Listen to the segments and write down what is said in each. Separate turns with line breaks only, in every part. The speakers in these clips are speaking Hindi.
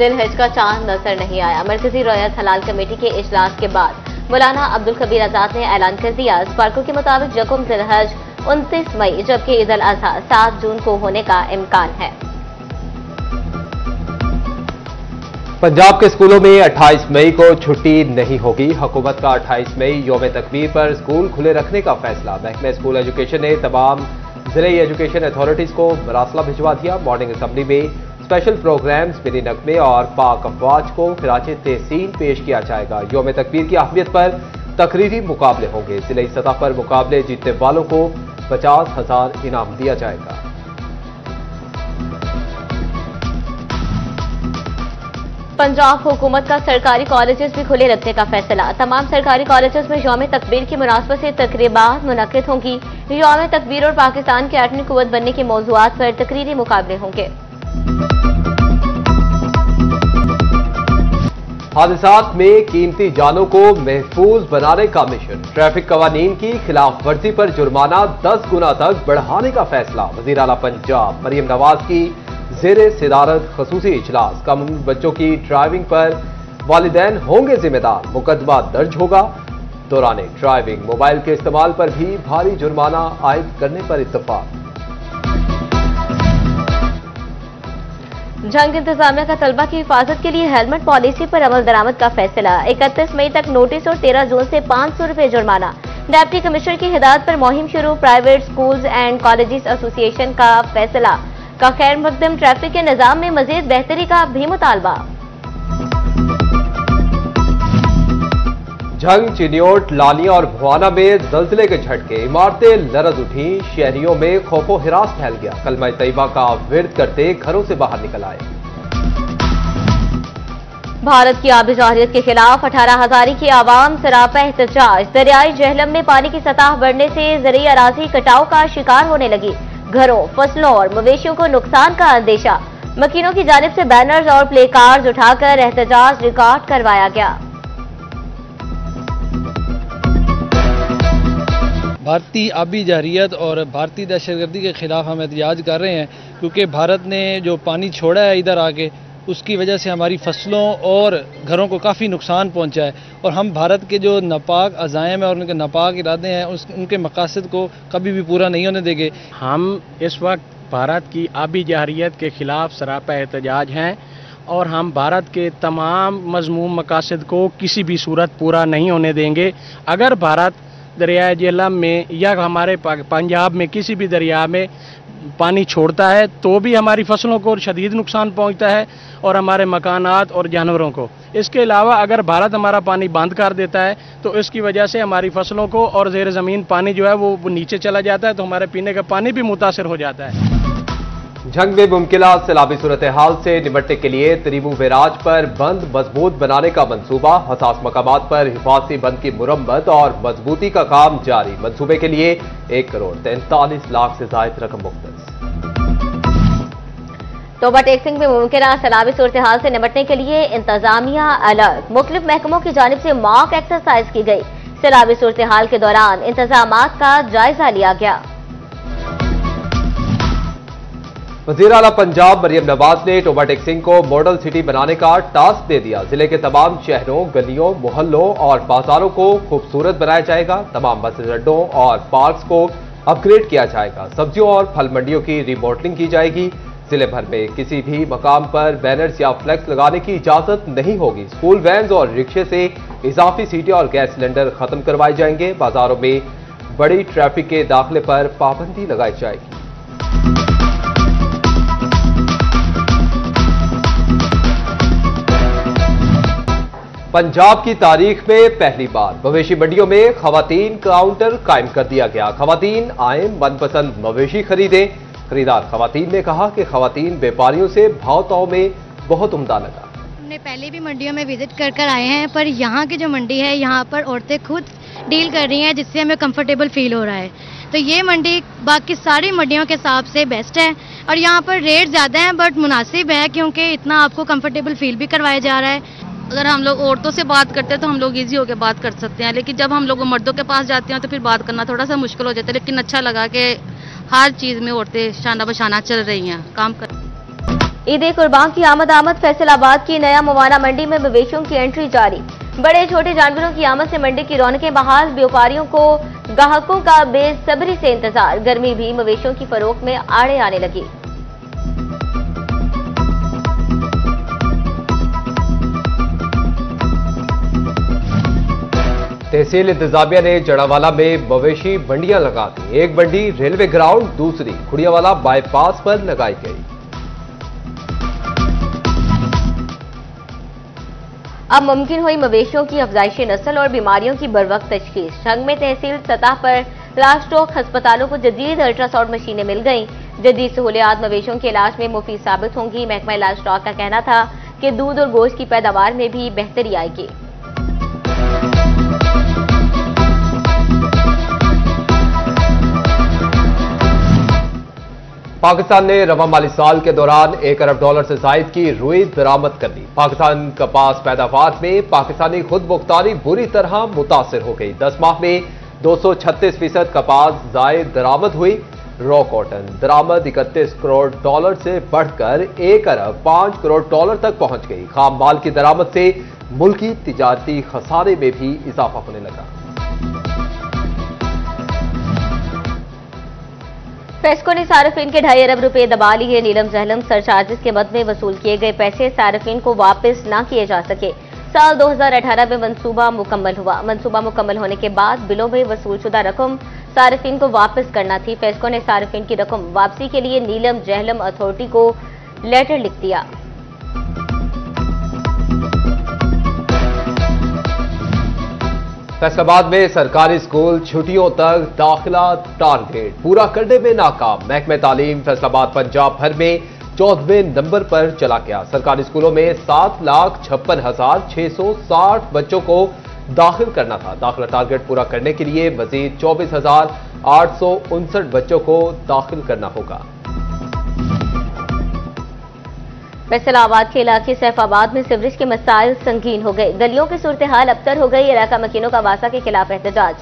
जिलहज का चांद नजर नहीं आया। मरकजी रॉयत हलाल कमेटी के इजलास के बाद मौलाना अब्दुल कबीर आजाद ने ऐलान कर दिया। स्पार्को के मुताबिक यकम जिलहज 29 मई जबकि ईद अल अजहा 7 जून को होने का इम्कान है।
पंजाब के स्कूलों में 28 मई को छुट्टी नहीं होगी। हुकूमत का 28 मई यौम तकबीर पर स्कूल खुले रखने का फैसला। महकमे स्कूल एजुकेशन ने तमाम जिले एजुकेशन अथॉरिटीज को मरासला भिजवा दिया। मॉर्निंग असम्बली में स्पेशल प्रोग्राम्स, मिनी नगमे और पाक अफवाज को खिराजे तहसीन पेश किया जाएगा। यौम तकबीर की अहमियत पर तकरीरी मुकाबले होंगे। जिले सतह पर मुकाबले जीतने वालों को 50,000 इनाम दिया जाएगा।
पंजाब हुकूमत का सरकारी कॉलेजेस भी खुले रखने का फैसला। तमाम सरकारी कॉलेजेस में यौम तकबीर की मुनासबत से तकरीबात मुनक्किद होंगी। यौम तकबीर और पाकिस्तान के एटमी कुव्वत बनने के मौज़ूआत पर तकरीरी मुकाबले होंगे।
हादसात में कीमती जानों को महफूज बनाने का मिशन। ट्रैफिक कवानीन की खिलाफ वर्जी पर जुर्माना 10 गुना तक बढ़ाने का फैसला। वज़ीर आला पंजाब मरियम नवाज की ज़ेरे सिदारत खसूसी इजलास। कम उम्र बच्चों की ड्राइविंग पर वालिदैन होंगे जिम्मेदार। मुकदमा दर्ज होगा। दौरान ड्राइविंग मोबाइल के इस्तेमाल पर भी भारी जुर्माना आयद करने पर इत्तफाक।
जंग इंतजामिया का तलबा की हिफाजत के लिए हेलमेट पॉलिसी पर अमल दरामद का फैसला। 31 मई तक नोटिस और 13 जून से 500 रुपए जुर्माना। डिप्टी कमिश्नर की हिदायत पर मुहिम शुरू। Private schools and colleges association का फैसला का खैर मकदम। ट्रैफिक के निजाम में मजीद बेहतरी का भी मुतालबा।
झंग, चिन्योट, लालिया और भुआना में जल्जले के झटके। इमारतें लरज उठी। शहरियों में खौफो हिरास फैल गया। कलमा तैयबा का विर्द करते घरों से बाहर निकल आए।
भारत की आबी जारियत के खिलाफ 18,000 की आवाम सरापा एहतजाज। दरियाई जहलम में पानी की सतह बढ़ने से ज़रूरी अराजी कटाव का शिकार होने लगी। घरों, फसलों और मवेशियों को नुकसान का अंदेशा। मकीनों की जानिब से बैनर्स और प्ले कार्ड्स उठाकर एहतजाज रिकॉर्ड करवाया गया।
भारतीय आबी जारियत और भारतीय दहशतगर्दी के खिलाफ हम एहतजाज कर रहे हैं क्योंकि भारत ने जो पानी छोड़ा है इधर आके, उसकी वजह से हमारी फसलों और घरों को काफ़ी नुकसान पहुंचा है। और हम भारत के जो नापाक अज़ाइम है और उनके नापाक इरादे हैं उनके मकासद को कभी भी पूरा नहीं होने देंगे।
हम इस वक्त भारत की आबी जारियत के खिलाफ सरापा एहतजाज हैं और हम भारत के तमाम मज़मूम मकासद को किसी भी सूरत पूरा नहीं होने देंगे। अगर भारत दरियाए झेलम में या हमारे पंजाब में किसी भी दरिया में पानी छोड़ता है तो भी हमारी फसलों को शदीद नुकसान पहुंचता है और हमारे मकानात और जानवरों को। इसके अलावा अगर भारत हमारा पानी बंद कर देता है तो इसकी वजह से हमारी फसलों को और ज़ेर ज़मीन पानी जो है वो नीचे चला जाता है, तो हमारे पीने का पानी भी मुतासिर हो जाता है।
जंग में मुमकिन सैलाबी सूरत हाल से निपटने के लिए तरीबू बैराज पर बंद मजबूत बनाने का मंसूबा। हसास मकामात पर हिफाजती बंद की मुरम्मत और मजबूती का काम जारी। मंसूबे के लिए 1 करोड़ 43 लाख से ज्यादा रकम मुख्तस।
तोबा टेक्सिंग में मुमकिन सैलाबी सूरत हाल से निपटने के लिए इंतजामिया अलर्ट। मुख्तलिफ महकमों की जानिब से मॉक एक्सरसाइज की गई। सैलाबी सूरत हाल के दौरान इंतजामात का जायजा लिया गया।
वज़ीर आला पंजाब मरियम नवाज ने टोबा टेक्सिंग को मॉडल सिटी बनाने का टास्क दे दिया। जिले के तमाम शहरों, गलियों, मोहल्लों और बाजारों को खूबसूरत बनाया जाएगा। तमाम बस अड्डों और पार्क्स को अपग्रेड किया जाएगा। सब्जियों और फल मंडियों की रिमॉडलिंग की जाएगी। जिले भर में किसी भी मकाम पर बैनर्स या फ्लैक्स लगाने की इजाजत नहीं होगी। स्कूल वैन और रिक्शे से इजाफी सीटें और गैस सिलेंडर खत्म करवाए जाएंगे। बाजारों में बड़ी ट्रैफिक के दाखिले पर पाबंदी लगाई जाएगी। पंजाब की तारीख में पहली बार मवेशी मंडियों में खवातीन काउंटर कायम कर दिया गया। खवातीन आए, मनपसंद मवेशी खरीदें। खरीदार खवातीन ने कहा कि खवातीन व्यापारियों से भाव ताव में बहुत उम्दा लगा।
हमने पहले भी मंडियों में विजिट कर आए हैं, पर यहाँ की जो मंडी है यहाँ पर औरतें खुद डील कर रही हैं, जिससे हमें कंफर्टेबल फील हो रहा है। तो ये मंडी बाकी सारी मंडियों के हिसाब से बेस्ट है और यहाँ पर रेट ज़्यादा हैं बट मुनासिब है, क्योंकि इतना आपको कंफर्टेबल फील भी करवाया जा रहा है।
अगर हम लोग औरतों से बात करते हैं तो हम लोग इजी होकर बात कर सकते हैं, लेकिन जब हम लोग मर्दों के पास जाते हैं तो फिर बात करना थोड़ा सा मुश्किल हो जाता है। लेकिन अच्छा लगा कि हर चीज़ में औरतें शाना बशाना चल रही हैं, काम कर।
ईद कुर्बान की आमद फैसलाबाद की नया मुवाना मंडी में मवेशियों की एंट्री जारी। बड़े छोटे जानवरों की आमद से मंडी की रौनकें बहाल। व्यापारियों को ग्राहकों का बेसब्री से इंतजार। गर्मी भी मवेशियों की फरोख्त में आड़े आने लगी।
तहसील इंतजामिया ने जड़ावाला में मवेशी मंडियां लगा दी। एक मंडी रेलवे ग्राउंड, दूसरी खुड़ियावाला बाईपास पर लगाई गई।
अब मुमकिन हुई मवेशियों की अफजाइशी नस्ल और बीमारियों की बरवक्त तशखीस। संग में तहसील सतह पर लास्टोक अस्पतालों को जदीद अल्ट्रासाउंड मशीनें मिल गईं। जदीद सहूलियात मवेशियों के इलाज में मुफीद साबित होंगी। महकमा लास्टोक का कहना था कि दूध और गोश्त की पैदावार में भी बेहतरी आएगी।
पाकिस्तान ने रवा माली साल के दौरान $1 अरब से जायद की रुई बरामद कर ली। पाकिस्तान कपास पैदावार में पाकिस्तानी खुद मुख्तारी बुरी तरह मुतासिर हो गई। 10 माह में 236% कपास जायद दरामद हुई। रॉ कॉटन दरामद $31 करोड़ से बढ़कर $1 अरब 5 करोड़ तक पहुंच गई। खाम माल की दरामद से मुल्की तिजारती खसारे में भी इजाफा होने लगा।
पेस्को ने सार्फिन के $2.5 अरब दबा लिए। नीलम जहलम सरचार्जेस के मद में वसूल किए गए पैसे सार्फिन को वापस न किए जा सके। साल 2018 में मंसूबा मुकम्मल हुआ। मंसूबा मुकम्मल होने के बाद बिलों में वसूलशुदा रकम सार्फिन को वापस करना थी। पेस्को ने सार्फिन की रकम वापसी के लिए नीलम जहलम अथॉरिटी को लेटर लिख दिया।
फैसलाबाद में सरकारी स्कूल छुट्टियों तक दाखिला टारगेट पूरा करने में नाकाम। महकमे तालीम फैसलाबाद पंजाब भर में 14वें नंबर पर चला गया। सरकारी स्कूलों में 7,56,660 बच्चों को दाखिल करना था। दाखिला टारगेट पूरा करने के लिए मजीद 24,859 बच्चों को दाखिल करना होगा।
फैसलाबाद के इलाके सैफाबाद में सीवरेज के मसाइल संगीन हो गए। गलियों की सूरत हाल अबतर हो गई। इलाका मकीनों का वासा के खिलाफ एहतजाज।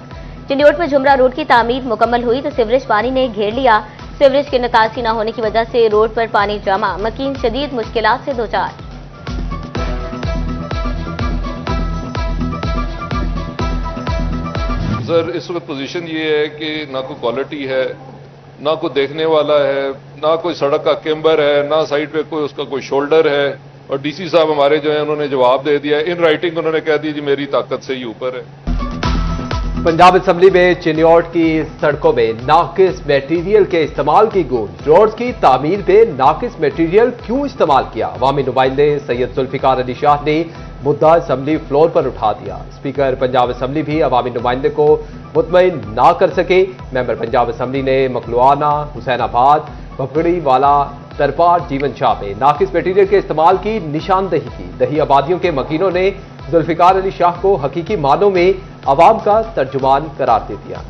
चिंडियोट में झुमरा रोड की तामीर मुकम्मल हुई तो सीवरेज पानी ने घेर लिया। सीवरेज की निकासी न होने की वजह से रोड पर पानी जमा। मकीन शदीद मुश्किलात से दो चार।
सर इस वक्त पोजीशन ये है कि ना कोई क्वालिटी है, ना कोई देखने वाला है, ना कोई सड़क का कैम्बर है, ना साइड पे कोई उसका कोई शोल्डर है। और डीसी साहब हमारे जो है उन्होंने जवाब दे दिया, इन राइटिंग उन्होंने कह दिया जी मेरी ताकत से ही ऊपर है।
पंजाब असेंबली में चिन्योट की सड़कों में नाकिस मटेरियल के इस्तेमाल की गूंज। रोड्स की तामीर पे नाकिस मटेरियल क्यों इस्तेमाल किया? अवामी नुमाइंदे सैयद जुल्फिकार अली शाह ने मुद्दा असेंबली फ्लोर पर उठा दिया। स्पीकर पंजाब असेंबली भी अवामी नुमाइंदे को मुतमईन ना कर सके। मेंबर पंजाब असेंबली ने मकलुआना, हुसैनाबाद, भपड़ी वाला, तरपार, जीवन शाह में नाकिस मटेरियल के इस्तेमाल की निशानदही की। दही आबादियों के मकीनों ने जुल्फिकार अली शाह को हकीकी मानों में अवाम का तर्जुमान करार दे दिया।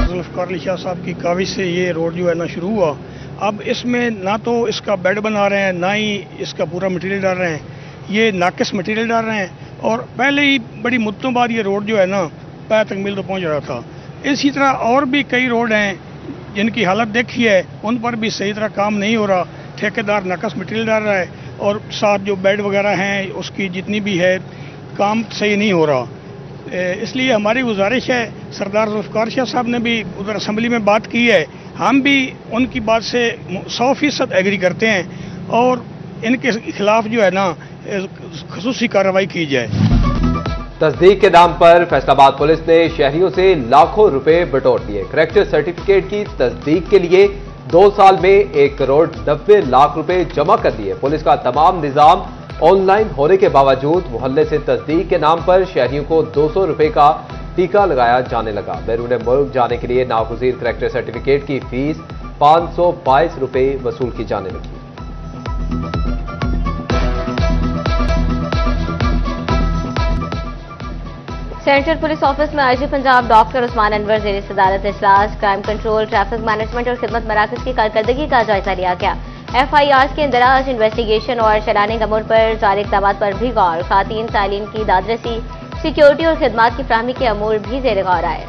जुल्फिकार अली शाह साहब की काविश से ये रोड जो है ना शुरू हुआ। अब इसमें ना तो इसका बेड बना रहे हैं, ना ही इसका पूरा मटेरियल डाल रहे हैं। ये नाकिस मटेरियल डाल रहे हैं और पहले ही बड़ी मुद्दों बाद ये रोड जो है ना पैर तक मिल तो पहुंच रहा था। इसी तरह और भी कई रोड हैं जिनकी हालत देखी है, उन पर भी सही तरह काम नहीं हो रहा। ठेकेदार नाकस मटेरियल डाल रहा है और साथ जो बेड वगैरह हैं उसकी जितनी भी है काम सही नहीं हो रहा। इसलिए हमारी गुजारिश है, सरदार जुल्फिकार शाह साहब ने भी उधर असेंबली में बात की है, हम भी उनकी बात से 100% एग्री करते हैं और इनके खिलाफ जो है ना खसूसी कार्रवाई की जाए।
तस्दीक के नाम पर फैसलाबाद पुलिस ने शहरियों से लाखों रुपए बटोर लिए। करेक्टर सर्टिफिकेट की तस्दीक के लिए 2 साल में 1,90,00,000 रुपए जमा कर दिए। पुलिस का तमाम निजाम ऑनलाइन होने के बावजूद मोहल्ले से तस्दीक के नाम पर शहरियों को 200 रुपए का टीका लगाया जाने लगा। बैरून मुल्क जाने के लिए नागुज़ीर करेक्टर सर्टिफिकेट की फीस 522 रुपए वसूल की जाने लगी।
सेंट्रल पुलिस ऑफिस में आईजी पंजाब डॉक्टर उस्मान अनवर ज़ेर सदारत इजलास क्राइम कंट्रोल, ट्रैफिक मैनेजमेंट और खिदमत मराकज की कारकर्दगी का जायजा लिया गया। FIRs के इंदराज, इन्वेस्टिगेशन और चलाने अमूर पर जारी इक़दाम पर भी गौर। खातीन साइलिन की दादरसी, सिक्योरिटी और खिदमात की फराहमी के अमूर भी ज़ेर गौर आए।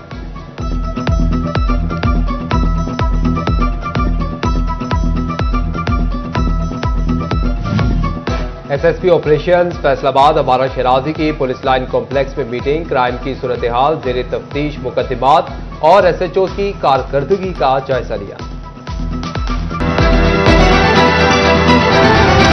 एसएसपी ऑपरेशन फैसलाबाद अमारा शराजी की पुलिस लाइन कॉम्प्लेक्स में मीटिंग, क्राइम की सूरत हाल, जेर तफ्तीश मुकदमात और एसएचओ की कारकर्दगी का जायजा लिया।